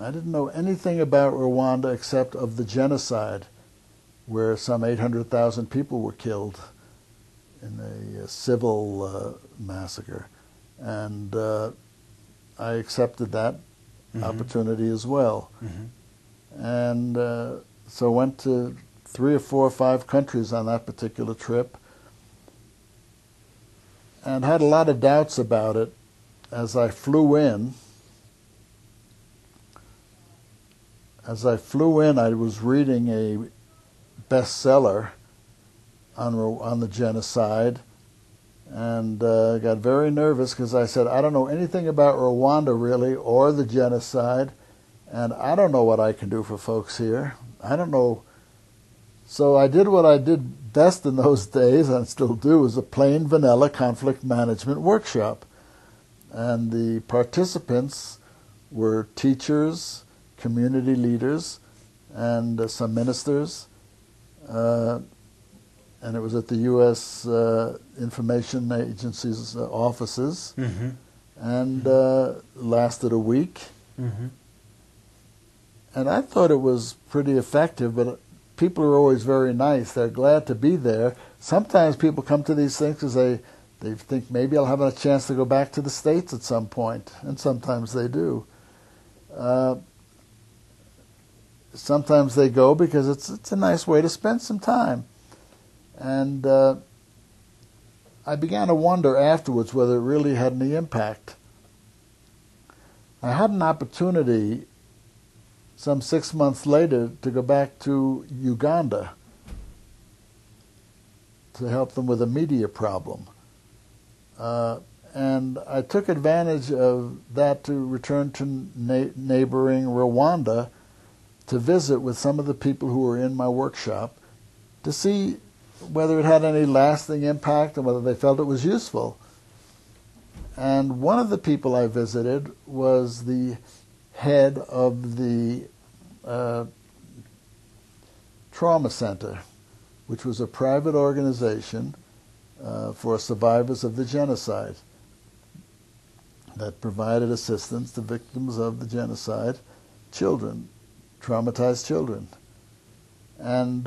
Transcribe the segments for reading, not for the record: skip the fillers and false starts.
I didn't know anything about Rwanda except of the genocide, where some 800,000 people were killed in a civil massacre. And I accepted that opportunity as well. And so went to 3 or 4 or 5 countries on that particular trip, and had a lot of doubts about it. As I flew in, I was reading a bestseller on the genocide, and got very nervous because I said, I don't know anything about Rwanda really, or the genocide, and I don't know what I can do for folks here. I don't know. So I did what I did best in those days, and still do, was a plain vanilla conflict management workshop. And the participants were teachers, community leaders, and some ministers. And it was at the U.S. Information Agency's offices, and lasted a week. And I thought it was pretty effective, but people are always very nice. They're glad to be there. Sometimes people come to these things because they think maybe I'll have a chance to go back to the States at some point, and sometimes they do. Sometimes they go because it's a nice way to spend some time. And I began to wonder afterwards whether it really had any impact. I had an opportunity some 6 months later to go back to Uganda to help them with a media problem. And I took advantage of that to return to neighboring Rwanda to visit with some of the people who were in my workshop to see whether it had any lasting impact and whether they felt it was useful. And one of the people I visited was the head of the trauma center, which was a private organization for survivors of the genocide that provided assistance to victims of the genocide, children, traumatized children. And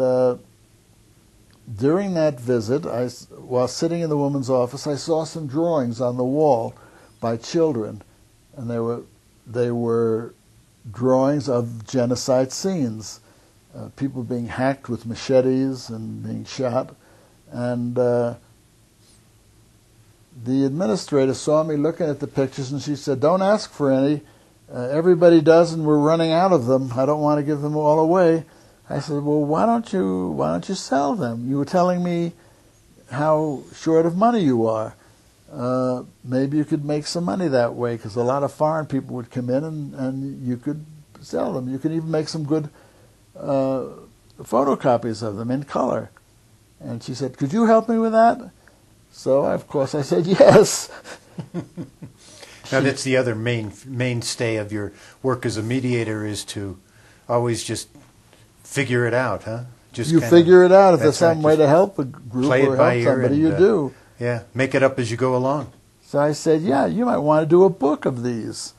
during that visit, while sitting in the woman's office, I saw some drawings on the wall by children, and they were drawings of genocide scenes, people being hacked with machetes and being shot. And the administrator saw me looking at the pictures, and she said, "Don't ask for any. Everybody does, and we're running out of them. I don't want to give them all away." I said, "Well, why don't you sell them? You were telling me how short of money you are. Maybe you could make some money that way, because a lot of foreign people would come in, and you could sell them. You could even make some good photocopies of them in color." And she said, "Could you help me with that?" So, of course, I said yes. Now, that's the other mainstay of your work as a mediator, is to always just figure it out, huh? Just you figure it out. If there's some way to help a group or help somebody, you do. Yeah, make it up as you go along. So I said, yeah, you might want to do a book of these.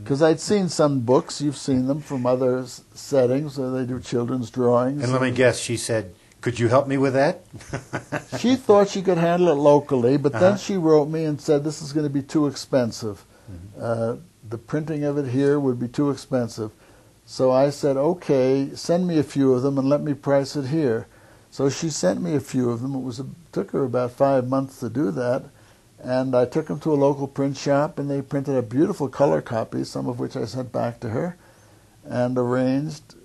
Because I'd seen some books, you've seen them from other settings, where they do children's drawings. And let me guess, she said, "Could you help me with that?" She thought she could handle it locally, but then she wrote me and said, this is going to be too expensive. The printing of it here would be too expensive. So I said, okay, send me a few of them and let me price it here. So she sent me a few of them. It took her about 5 months to do that. And I took them to a local print shop, and they printed a beautiful color copy, some of which I sent back to her, and arranged.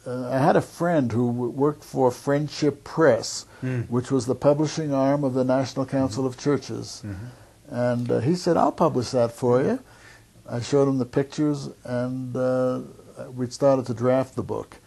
I had a friend who worked for Friendship Press, which was the publishing arm of the National Council of Churches. And he said, "I'll publish that for you." I showed him the pictures, and we started to draft the book.